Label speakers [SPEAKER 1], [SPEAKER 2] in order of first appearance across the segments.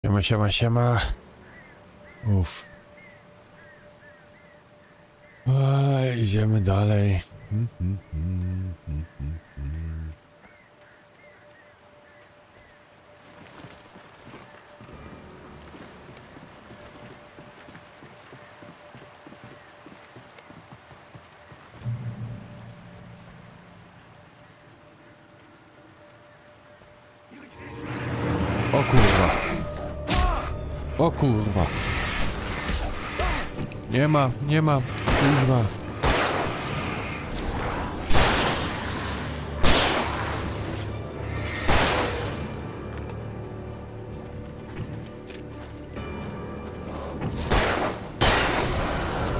[SPEAKER 1] Siema, siema, siema. Uff. Idziemy dalej. O kurwa. O kurwa. Nie ma. Kurwa.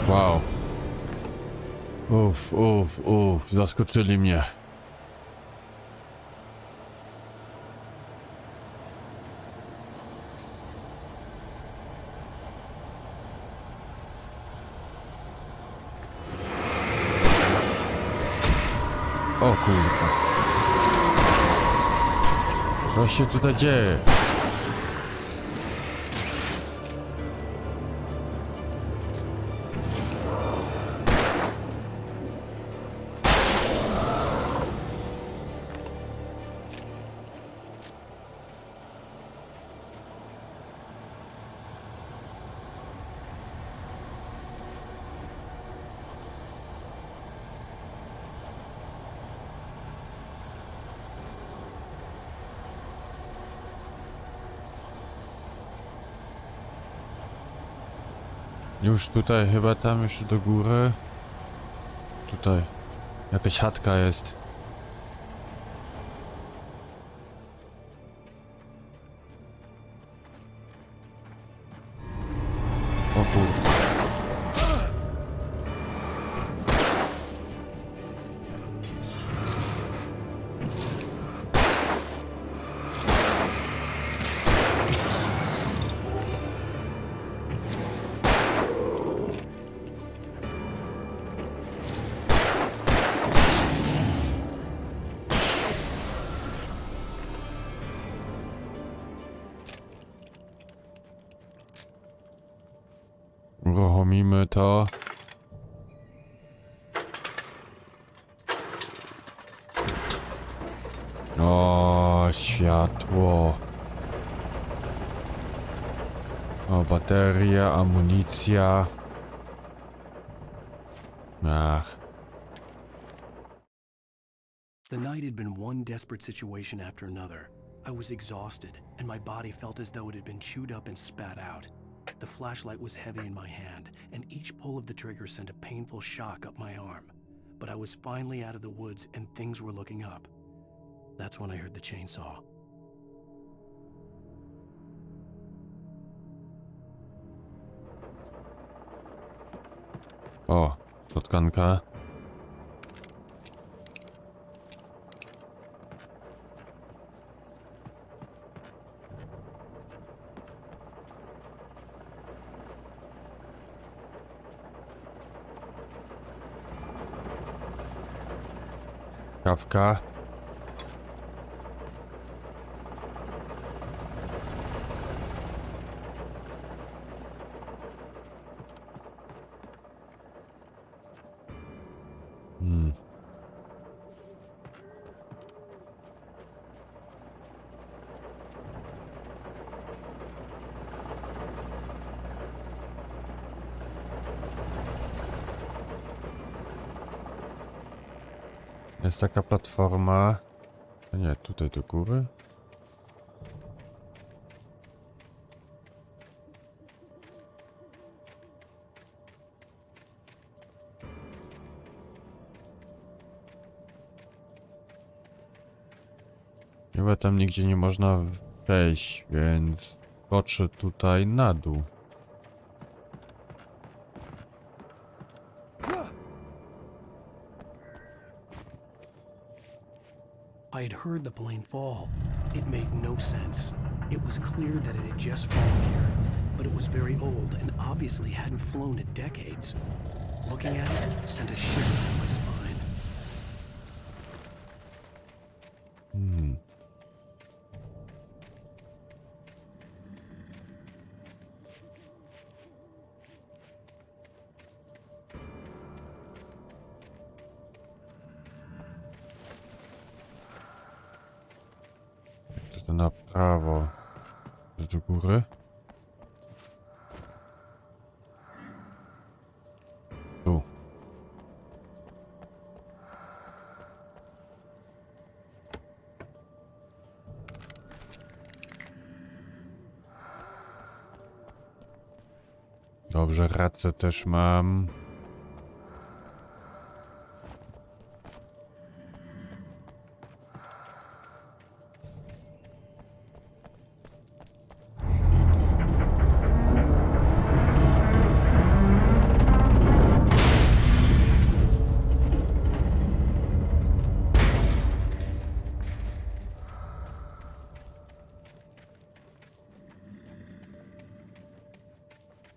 [SPEAKER 1] Wow. Uff, zaskoczyli mnie. O kurwa. Co się tutaj dzieje? Już tutaj, chyba tam jeszcze do góry. Tutaj jakaś chatka jest. O kurde. Uruchomimy to. O, światło. O, bateria, amunicja. Ach.
[SPEAKER 2] The night had been one desperate situation after another. I was exhausted, and my body felt as though it had been chewed up and spat out. The flashlight was heavy in my hand, and each pull of the trigger sent a painful shock up my arm. But I was finally out of the woods, and things were looking up. That's when I heard the chainsaw.
[SPEAKER 1] O, shotgunka. Kawka. Jest taka platforma. Nie, tutaj do góry. Chyba tam nigdzie nie można wejść, więc skoczę tutaj na dół.
[SPEAKER 2] I had heard the plane fall. It made no sense. It was clear that it had just fallen here, but it was very old and obviously hadn't flown in decades. Looking at it sent a shiver down my spine.
[SPEAKER 1] To na prawo. Do góry. Tu. Dobrze, racę też mam.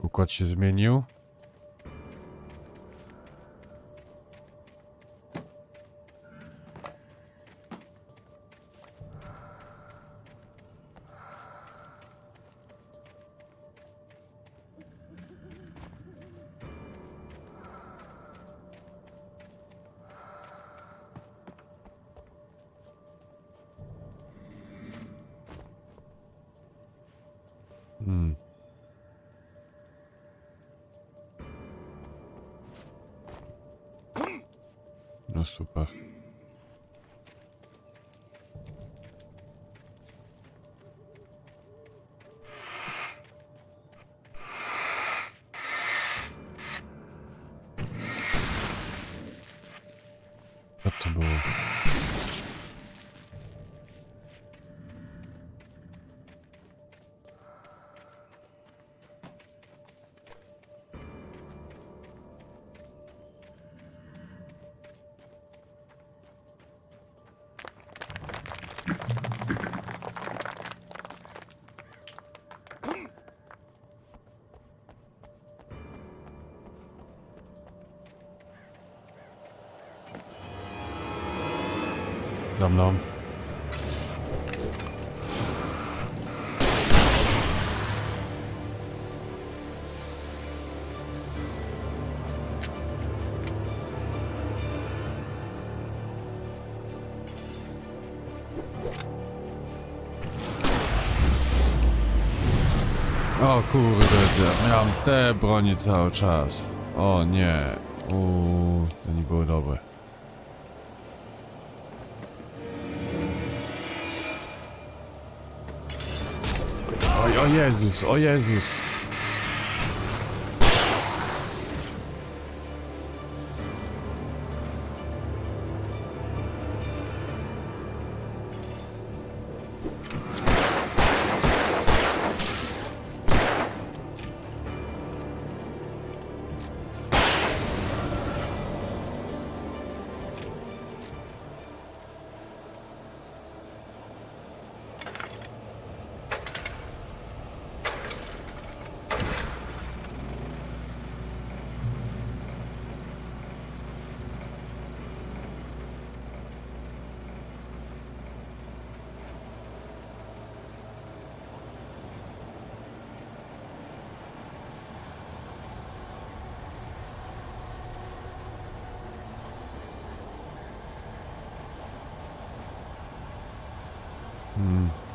[SPEAKER 1] Układ się zmienił. No super. Co to było? Za mną. O kurde, miałem te broni cały czas. O nie. To nie było dobre. Oj, o Jezus, o Jezus.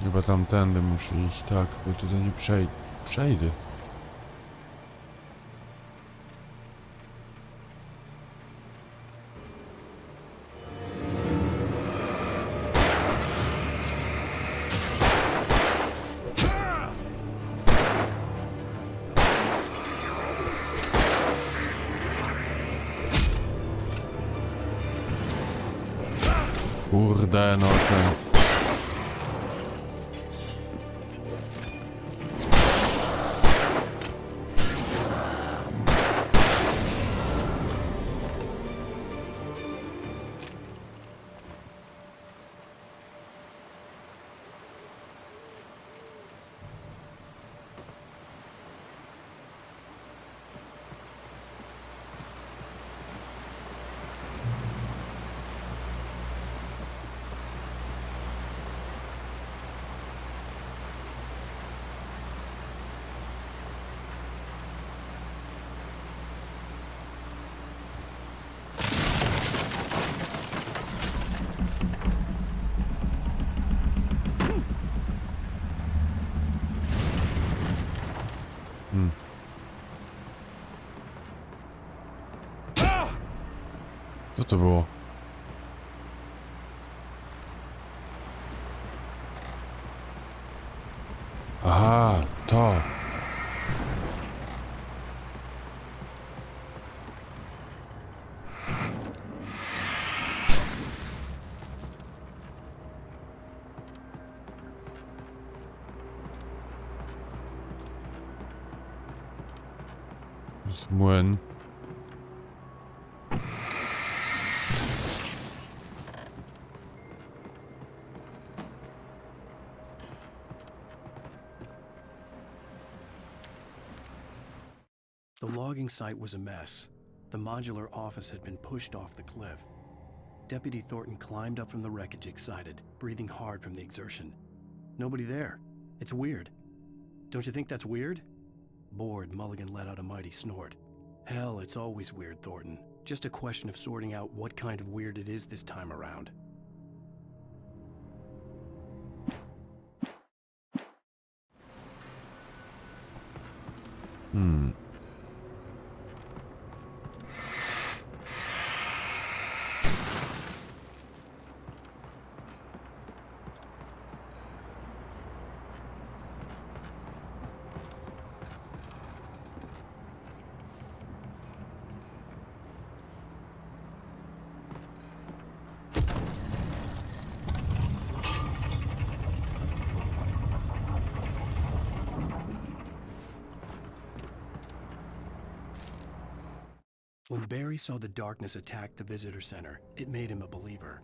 [SPEAKER 1] Chyba tamtędy muszę iść, tak, bo tutaj nie przejdę. Kurde, no ten... Co to było? Aha, to. Z młyn.
[SPEAKER 2] The logging site was a mess. The modular office had been pushed off the cliff. Deputy Thornton climbed up from the wreckage excited, breathing hard from the exertion. Nobody there. It's weird. Don't you think that's weird? Bored, Mulligan let out a mighty snort. Hell, it's always weird, Thornton. Just a question of sorting out what kind of weird it is this time around. When Barry saw the darkness attack the visitor center, it made him a believer.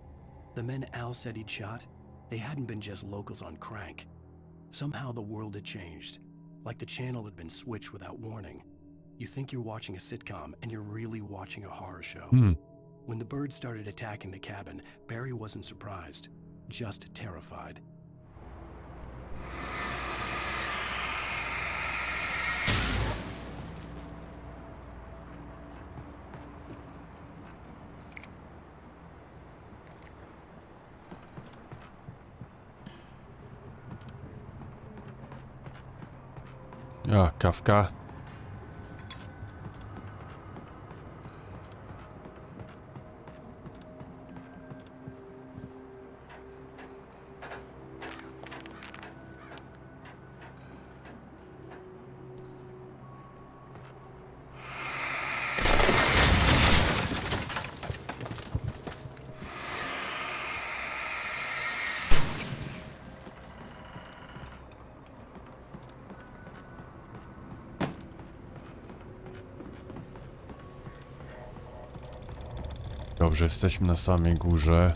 [SPEAKER 2] The men Al said he'd shot, they hadn't been just locals on crank. Somehow the world had changed, like the channel had been switched without warning. You think you're watching a sitcom, and you're really watching a horror show. When the birds started attacking the cabin, Barry wasn't surprised, just terrified.
[SPEAKER 1] Ja, kawka. Dobrze, jesteśmy na samej górze.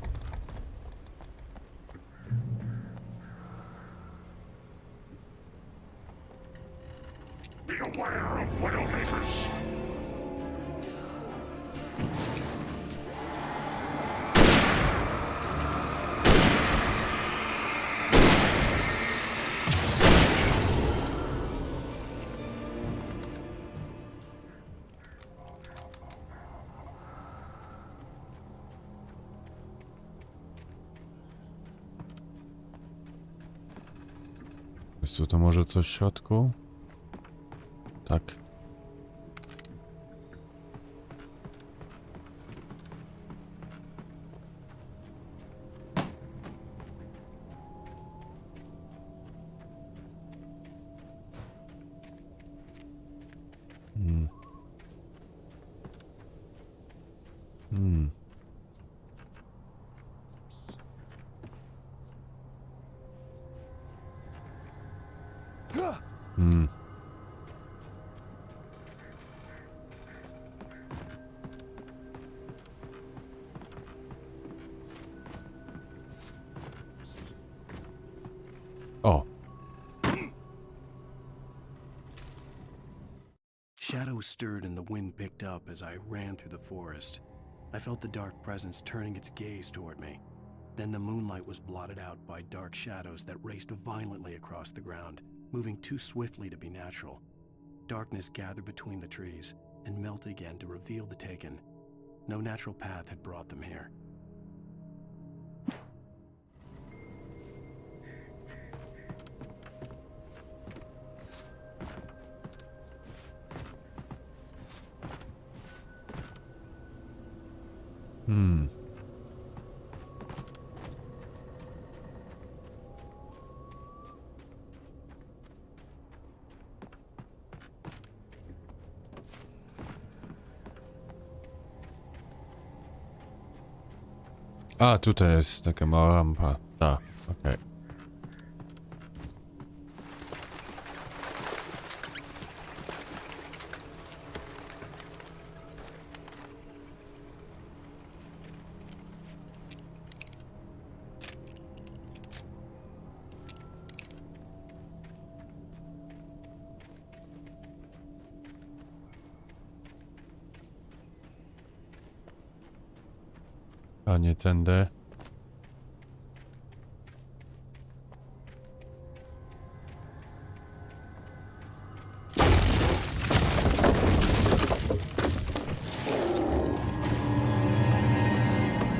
[SPEAKER 1] Jest tu to może coś w środku? Tak. O.
[SPEAKER 2] Shadows stirred and the wind picked up as I ran through the forest. I felt the dark presence turning its gaze toward me. Then the moonlight was blotted out by dark shadows that raced violently across the ground, moving too swiftly to be natural. Darkness gathered between the trees and melted again to reveal the taken. No natural path had brought them here.
[SPEAKER 1] A, tutaj jest taka mała rampa. Tak, okej. A nie tędy.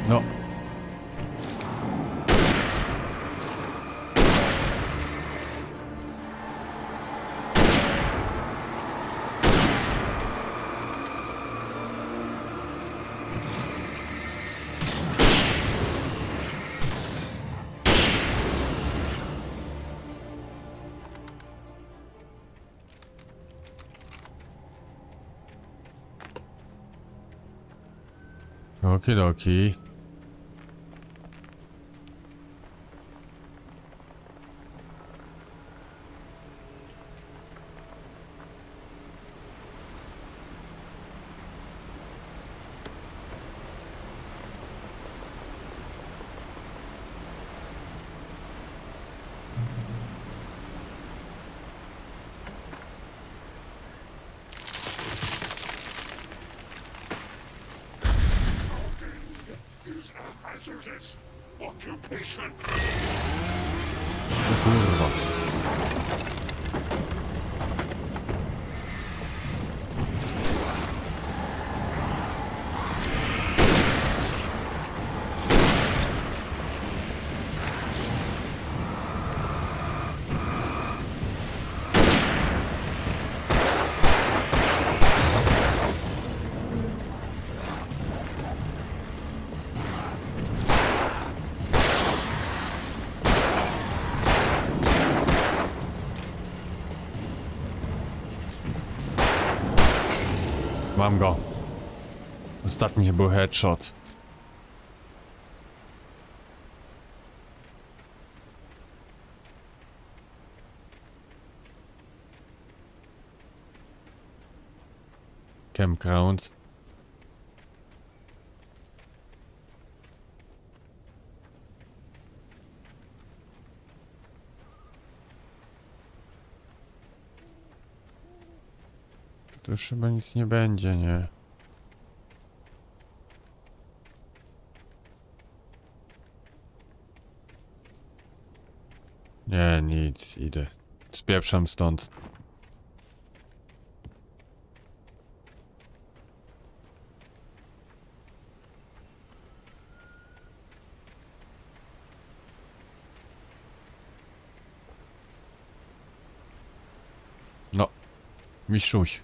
[SPEAKER 1] No. Okidoki. O kurwa. Mam go. Ostatni był headshot. Campground. To już chyba nic nie będzie, nie? Nie, nic, idę. Spieprzam stąd. No, mistrzuś.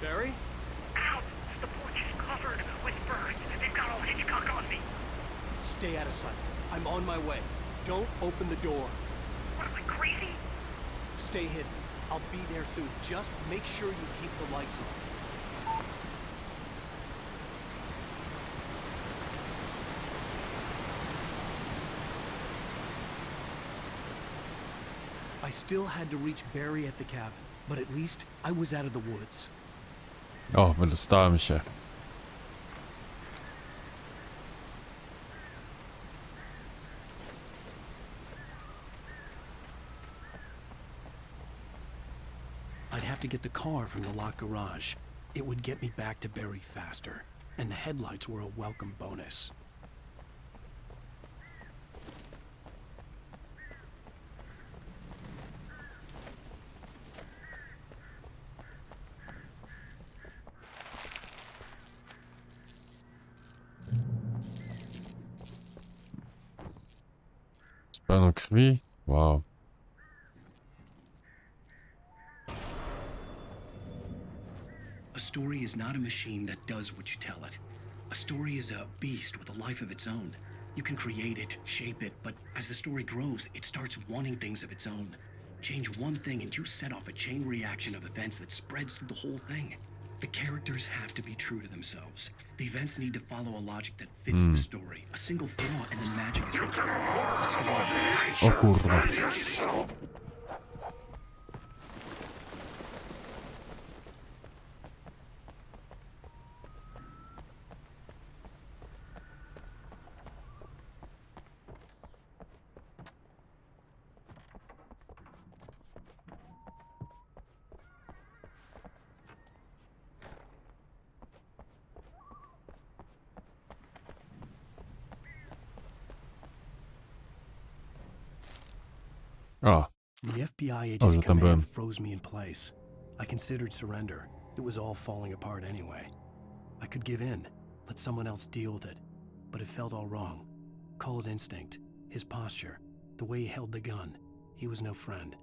[SPEAKER 2] Barry?
[SPEAKER 3] Ow! The porch is covered with birds. They've got all Hitchcock on me.
[SPEAKER 2] Stay out of sight. I'm on my way. Don't open the door.
[SPEAKER 3] What am I, crazy?
[SPEAKER 2] Stay hidden. I'll be there soon. Just make sure you keep the lights on. I still had to reach Barry at the cabin, but at least I was out of the woods.
[SPEAKER 1] O, wydostałem się.
[SPEAKER 2] I'd have to get the car from the locked garage. It would get me back to Barry faster, and the headlights were a welcome bonus.
[SPEAKER 1] Pełno krwi? Wow.
[SPEAKER 2] A story is not a machine that does what you tell it. A story is a beast with a life of its own. You can create it, shape it, but as the story grows, it starts wanting things of its own. Change one thing and you set off a chain reaction of events that spreads through the whole thing. The characters have to be true to themselves. The events need to follow a logic that fits the story. A single flaw and the magic is gone.
[SPEAKER 1] O kurwa. O,
[SPEAKER 2] The FBI
[SPEAKER 1] że
[SPEAKER 2] agent's
[SPEAKER 1] tam byłem.
[SPEAKER 2] command froze me in place. I considered surrender. It was all falling apart anyway. I could give in, let someone else deal with it. But it felt all wrong. Call it instinct, his posture, the way he held the gun. He was no friend.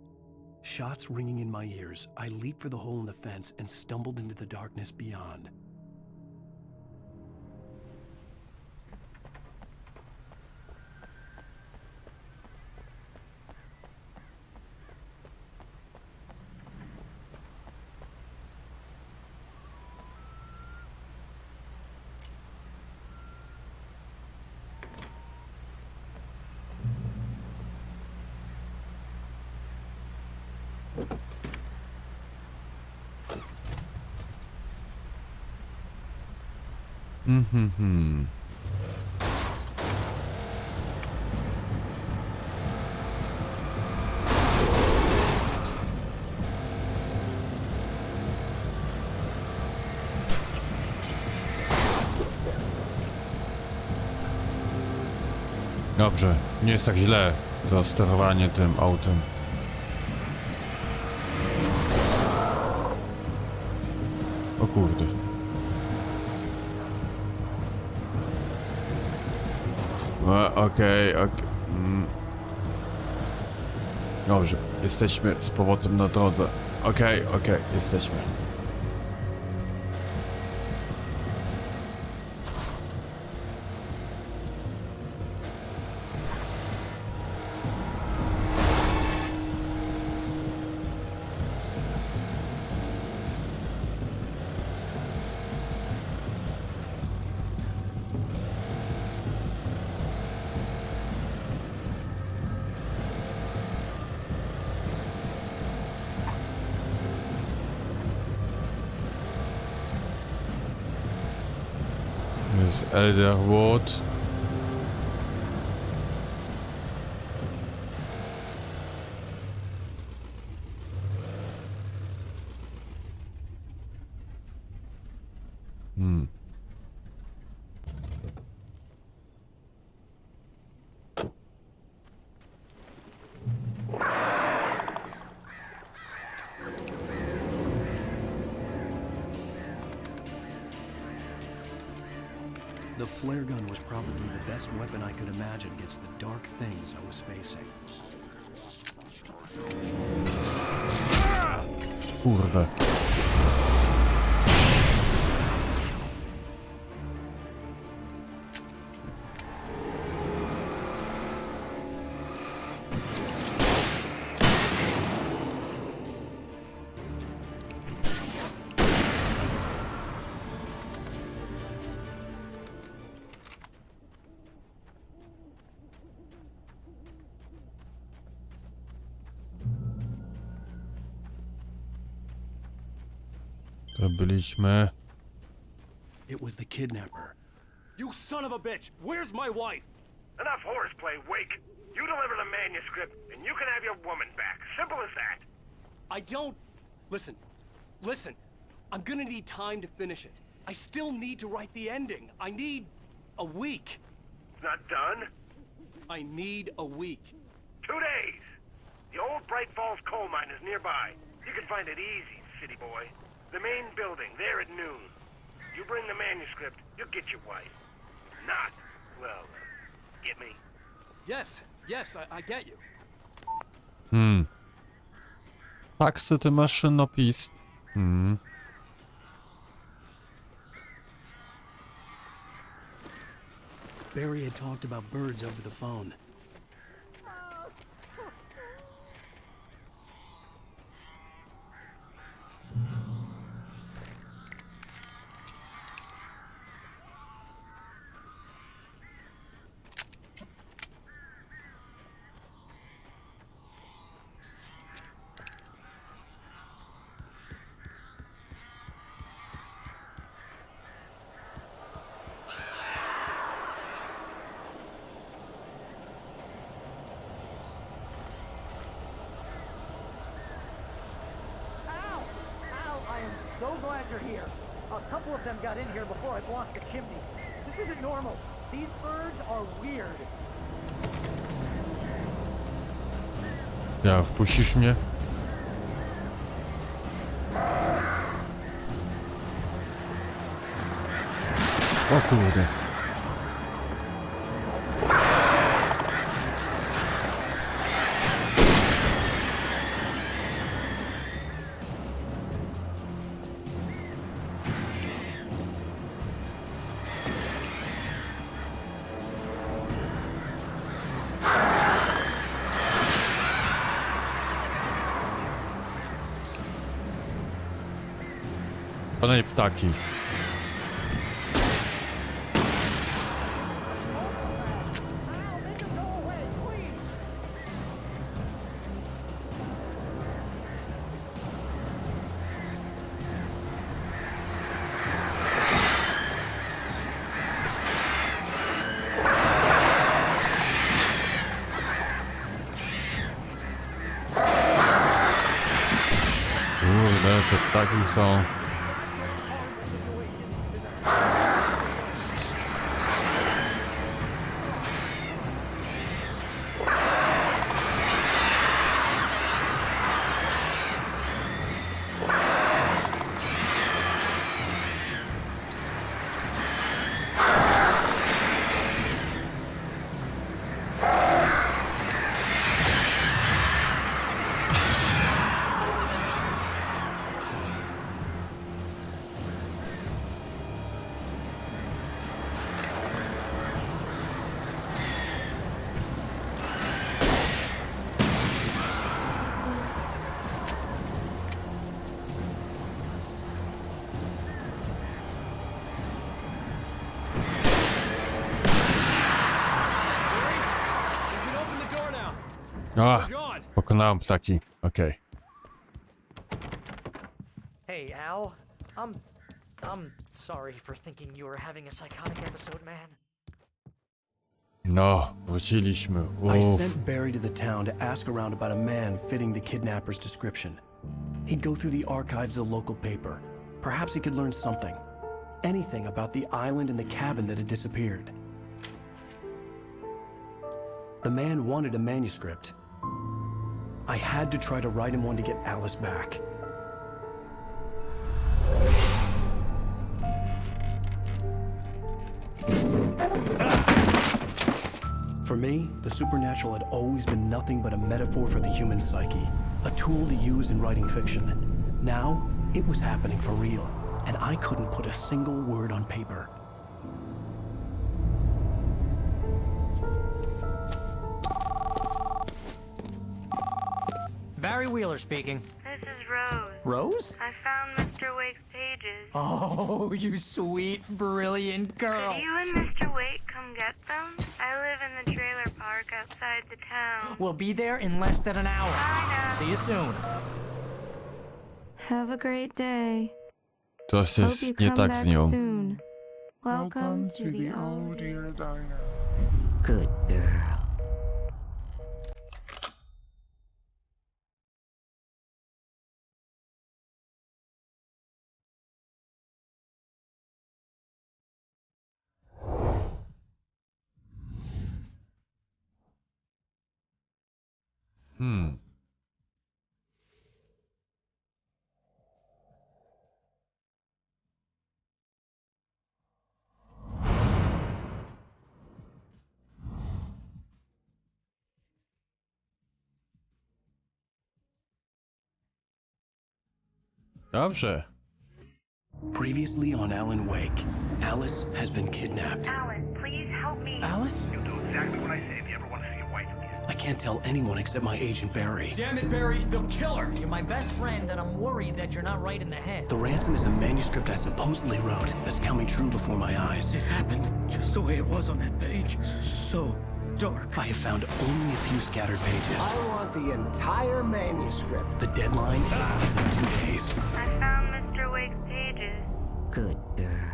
[SPEAKER 2] Shots ringing in my ears, I leaped for the hole in the fence and stumbled into the darkness beyond.
[SPEAKER 1] Dobrze, nie jest tak źle to sterowanie tym autem. O kurde. Okej. Dobrze, jesteśmy z powrotem na drodze. Okej, jesteśmy. Jest Elderwood.
[SPEAKER 2] The flare gun was probably the best weapon I could imagine against the dark things I was facing.
[SPEAKER 1] Kurde. To byliśmy.
[SPEAKER 2] It was the kidnapper.
[SPEAKER 4] You son of a bitch! Where's my wife?
[SPEAKER 3] Enough horseplay, Wake. You deliver the manuscript, and you can have your woman back. Simple as that.
[SPEAKER 4] I don't... Listen. I'm gonna need time to finish it. I still need to write the ending. I need a week.
[SPEAKER 3] It's not done.
[SPEAKER 4] I need a week.
[SPEAKER 3] 2 days. The old Bright Falls coal mine is nearby. You can find it easy, city boy. The main building, there at noon. You bring the manuscript, you'll get your wife. Not, well, get me?
[SPEAKER 4] Yes, I get you.
[SPEAKER 1] Taksy, ty maszynopis.
[SPEAKER 2] Barry had talked about birds over the phone.
[SPEAKER 5] So glad you're here. A couple of them got in here before I blocked the chimney. This isn't normal. These birds are weird.
[SPEAKER 1] Ja, wpuścisz mnie? O kurde. Panie ptaki. Kurde, te ptaki są... A, pokonałem ptaki. Okej.
[SPEAKER 5] Hey, Al. I'm sorry for thinking you were having a psychotic episode, man.
[SPEAKER 1] No, wróciliśmy.
[SPEAKER 2] I
[SPEAKER 1] Uff.
[SPEAKER 2] sent Barry to the town to ask around about a man fitting the kidnapper's description. He'd go through the archives of the local paper. Perhaps he could learn something. Anything about the island and the cabin that had disappeared. The man wanted a manuscript. I had to try to write him one to get Alice back. For me, the supernatural had always been nothing but a metaphor for the human psyche, a tool to use in writing fiction. Now, it was happening for real, and I couldn't put a single word on paper.
[SPEAKER 5] Barry Wheeler speaking.
[SPEAKER 6] This is Rose.
[SPEAKER 5] Rose?
[SPEAKER 6] I found Mr. Wake's pages.
[SPEAKER 5] Oh, you sweet, brilliant girl.
[SPEAKER 6] Could you and Mr. Wake come get them? I live in the trailer park outside the town.
[SPEAKER 5] We'll be there in less than an hour.
[SPEAKER 6] I know.
[SPEAKER 5] See you soon.
[SPEAKER 7] Have a great day.
[SPEAKER 1] Coś
[SPEAKER 7] Hope you
[SPEAKER 1] jest nie
[SPEAKER 7] come
[SPEAKER 1] tak
[SPEAKER 7] back
[SPEAKER 1] z nią.
[SPEAKER 7] soon. Welcome to the old
[SPEAKER 8] dear diner.
[SPEAKER 5] Good girl.
[SPEAKER 1] Dobrze.
[SPEAKER 2] Previously on Alan Wake, Alice has been kidnapped.
[SPEAKER 6] Alan, please help me.
[SPEAKER 5] Alice?
[SPEAKER 3] You'll do exactly what I say if you ever want to see your wife again.
[SPEAKER 2] I can't tell anyone except my agent Barry.
[SPEAKER 4] Damn it, Barry, they'll kill her.
[SPEAKER 5] You're my best friend, and I'm worried that you're not right in the head.
[SPEAKER 2] The ransom is a manuscript I supposedly wrote that's coming true before my eyes.
[SPEAKER 8] It happened just the way it was on that page. So dark.
[SPEAKER 2] I have found only a few scattered pages.
[SPEAKER 9] I want the entire manuscript.
[SPEAKER 2] The deadline is in 2 days.
[SPEAKER 6] I found Mr. Wake's pages.
[SPEAKER 5] Good girl.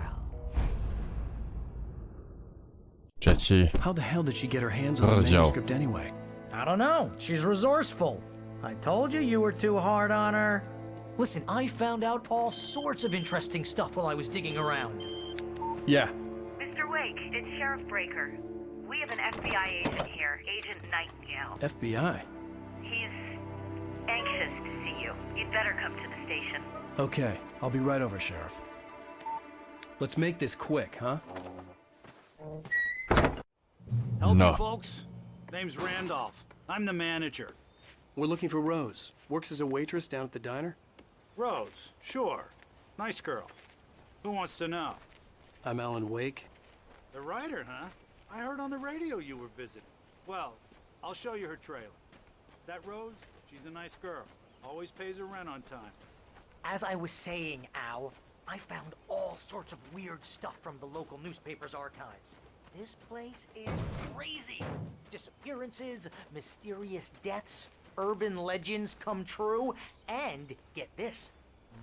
[SPEAKER 1] Trzeci
[SPEAKER 2] How the hell did she get her hands on the
[SPEAKER 1] rozdział.
[SPEAKER 2] manuscript anyway?
[SPEAKER 5] I don't know. She's resourceful. I told you were too hard on her. Listen, I found out all sorts of interesting stuff while I was digging around.
[SPEAKER 2] Yeah.
[SPEAKER 6] Mr. Wake, it's Sheriff Breaker. We have an FBI agent here, Agent Nightingale.
[SPEAKER 2] FBI.
[SPEAKER 6] He's anxious to see you. You'd better come to the station.
[SPEAKER 2] Okay, I'll be right over, Sheriff.
[SPEAKER 4] Let's make this quick, huh?
[SPEAKER 8] Help
[SPEAKER 1] No.
[SPEAKER 8] me, folks. Name's Randolph. I'm the manager.
[SPEAKER 4] We're looking for Rose. Works as a waitress down at the diner.
[SPEAKER 8] Rose, sure. Nice girl. Who wants to know?
[SPEAKER 4] I'm Alan Wake.
[SPEAKER 8] The writer, huh? I heard on the radio you were visiting. Well, I'll show you her trailer. That Rose, she's a nice girl. Always pays her rent on time.
[SPEAKER 5] As I was saying, Al, I found all sorts of weird stuff from the local newspaper's archives. This place is crazy. Disappearances, mysterious deaths, urban legends come true, and get this,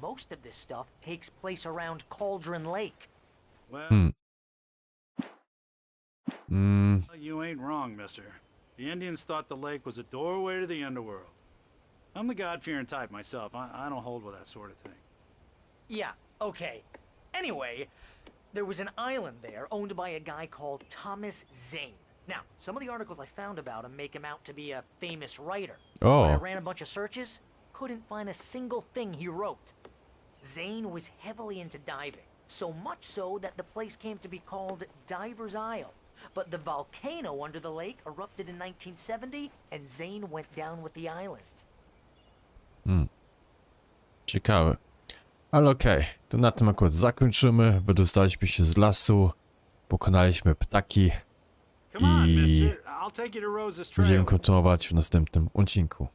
[SPEAKER 5] most of this stuff takes place around Cauldron Lake.
[SPEAKER 8] Well, you ain't wrong, mister. The Indians thought the lake was a doorway to the underworld. I'm the God-fearing type myself. I don't hold with that sort of thing.
[SPEAKER 5] Yeah, okay. Anyway, there was an island there owned by a guy called Thomas Zane. Now, some of the articles I found about him make him out to be a famous writer. When I
[SPEAKER 1] O,
[SPEAKER 5] ran a bunch of searches, couldn't find a single thing he wrote. Zane was heavily into diving, so much so that the place came to be called Diver's Isle. But the volcano under the lake erupted in 1970, and Zane went down with the island.
[SPEAKER 1] ciekawe. Ale okej, to na tym akurat zakończymy. Wydostaliśmy się z lasu, pokonaliśmy ptaki
[SPEAKER 8] Come on,
[SPEAKER 1] i
[SPEAKER 8] mister. I'll take you to Rose's trailer.
[SPEAKER 1] będziemy kontynuować w następnym odcinku.